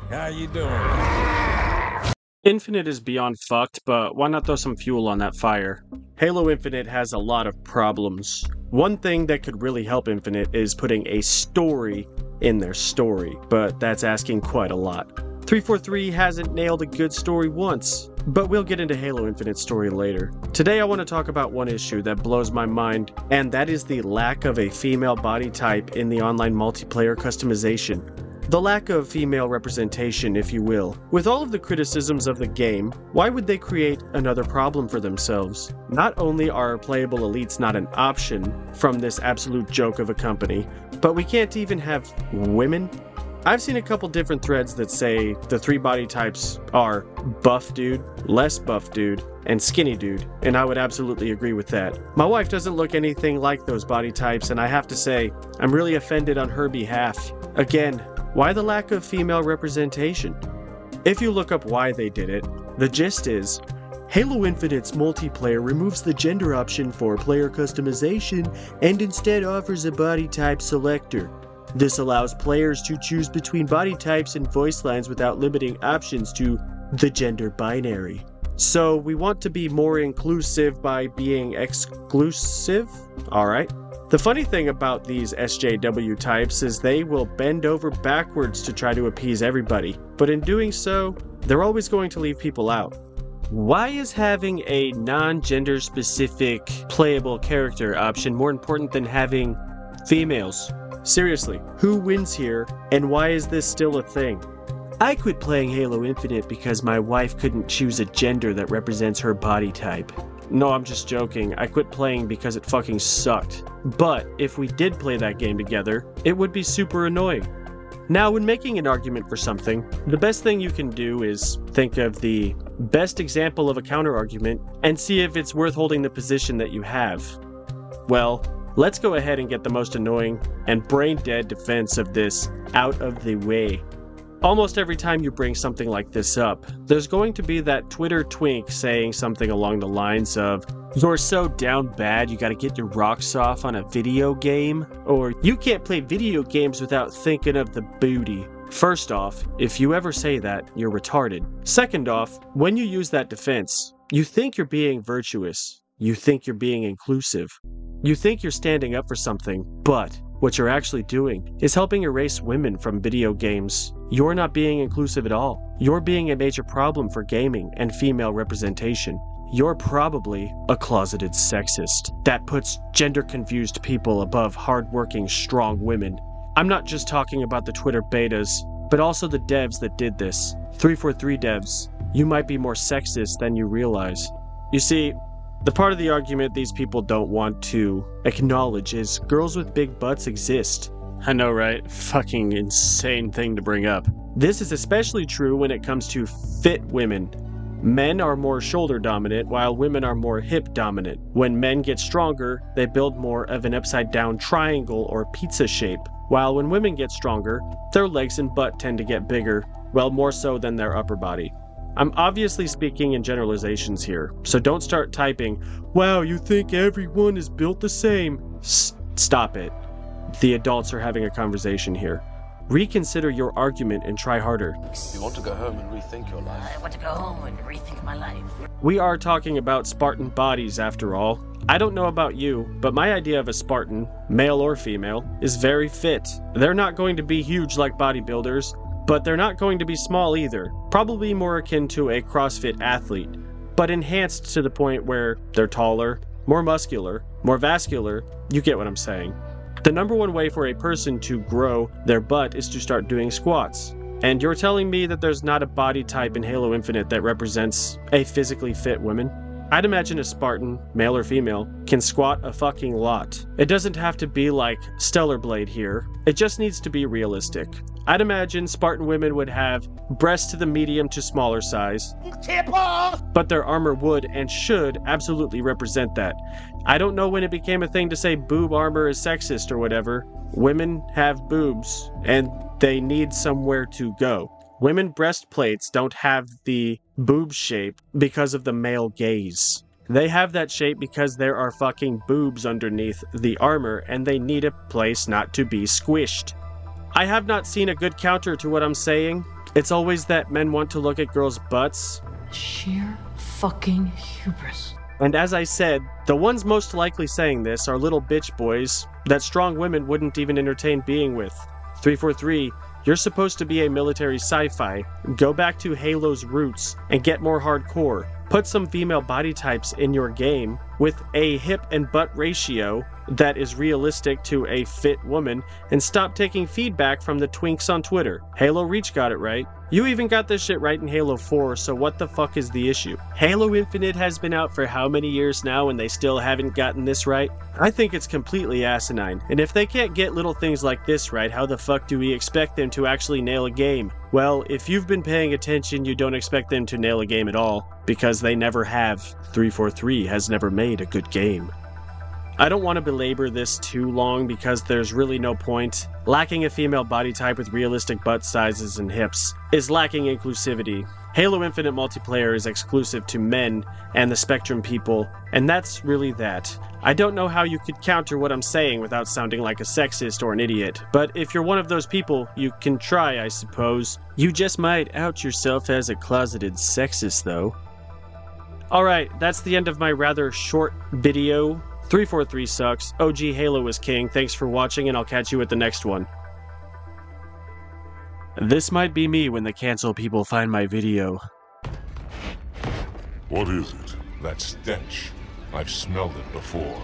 How you doing? Infinite is beyond fucked, but why not throw some fuel on that fire? Halo Infinite has a lot of problems. One thing that could really help Infinite is putting a story in their story, but that's asking quite a lot. 343 hasn't nailed a good story once, but we'll get into Halo Infinite's story later. Today I want to talk about one issue that blows my mind, and that is the lack of a female body type in the online multiplayer customization. The lack of female representation, if you will. With all of the criticisms of the game, why would they create another problem for themselves? Not only are playable elites not an option from this absolute joke of a company, but we can't even have women? I've seen a couple different threads that say the three body types are buff dude, less buff dude, and skinny dude, and I would absolutely agree with that. My wife doesn't look anything like those body types, and I have to say, I'm really offended on her behalf. Again, why the lack of female representation? If you look up why they did it, the gist is, Halo Infinite's multiplayer removes the gender option for player customization and instead offers a body type selector. This allows players to choose between body types and voice lines without limiting options to the gender binary. So we want to be more inclusive by being exclusive? Alright. The funny thing about these SJW types is they will bend over backwards to try to appease everybody, but in doing so, they're always going to leave people out. Why is having a non-gender specific playable character option more important than having females? Seriously, who wins here, and why is this still a thing? I quit playing Halo Infinite because my wife couldn't choose a gender that represents her body type. No, I'm just joking. I quit playing because it fucking sucked. But if we did play that game together, it would be super annoying. Now, when making an argument for something, the best thing you can do is think of the best example of a counter-argument and see if it's worth holding the position that you have. Well, let's go ahead and get the most annoying and brain-dead defense of this out of the way. Almost every time you bring something like this up, there's going to be that Twitter twink saying something along the lines of, "You're so down bad you gotta get your rocks off on a video game," or "You can't play video games without thinking of the booty." First off, if you ever say that, you're retarded. Second off, when you use that defense, you think you're being virtuous. You think you're being inclusive. You think you're standing up for something, but what you're actually doing is helping erase women from video games. You're not being inclusive at all. You're being a major problem for gaming and female representation. You're probably a closeted sexist that puts gender-confused people above hardworking, strong women. I'm not just talking about the Twitter betas, but also the devs that did this. 343 devs, you might be more sexist than you realize. You see, the part of the argument these people don't want to acknowledge is girls with big butts exist. I know, right? Fucking insane thing to bring up. This is especially true when it comes to fit women. Men are more shoulder dominant while women are more hip dominant. When men get stronger, they build more of an upside down triangle or pizza shape, while when women get stronger, their legs and butt tend to get bigger, well, more so than their upper body. I'm obviously speaking in generalizations here, so don't start typing, "Wow, you think everyone is built the same." Stop it. The adults are having a conversation here. Reconsider your argument and try harder. You want to go home and rethink your life? I want to go home and rethink my life. We are talking about Spartan bodies after all. I don't know about you, but my idea of a Spartan, male or female, is very fit. They're not going to be huge like bodybuilders, but they're not going to be small either. Probably more akin to a CrossFit athlete, but enhanced to the point where they're taller, more muscular, more vascular. You get what I'm saying. The number one way for a person to grow their butt is to start doing squats. And you're telling me that there's not a body type in Halo Infinite that represents a physically fit woman? I'd imagine a Spartan, male or female, can squat a fucking lot. It doesn't have to be like Stellar Blade here. It just needs to be realistic. I'd imagine Spartan women would have breasts to the medium to smaller size, but their armor would and should absolutely represent that. I don't know when it became a thing to say boob armor is sexist or whatever. Women have boobs, and they need somewhere to go. Women breastplates don't have the boob shape because of the male gaze. They have that shape because there are fucking boobs underneath the armor and they need a place not to be squished. I have not seen a good counter to what I'm saying, It's always that men want to look at girls' butts. Sheer fucking hubris. And as I said, the ones most likely saying this are little bitch boys that strong women wouldn't even entertain being with. 343, you're supposed to be a military sci-fi. Go back to Halo's roots and get more hardcore. Put some female body types in your game with a hip and butt ratio that is realistic to a fit woman, and stop taking feedback from the twinks on Twitter. Halo Reach got it right. You even got this shit right in Halo 4, so what the fuck is the issue? Halo Infinite has been out for how many years now and they still haven't gotten this right? I think it's completely asinine, and if they can't get little things like this right, how the fuck do we expect them to actually nail a game? Well, if you've been paying attention, you don't expect them to nail a game at all, because they never have. 343 has never made a good game. I don't want to belabor this too long because there's really no point. Lacking a female body type with realistic butt sizes and hips is lacking inclusivity. Halo Infinite multiplayer is exclusive to men and the Spectrum people, and that's really that. I don't know how you could counter what I'm saying without sounding like a sexist or an idiot, but if you're one of those people, you can try, I suppose. You just might out yourself as a closeted sexist, though. Alright, that's the end of my rather short video. 343 sucks. OG Halo is king. Thanks for watching, and I'll catch you at the next one. This might be me when the cancel people find my video. What is it? That stench. I've smelled it before.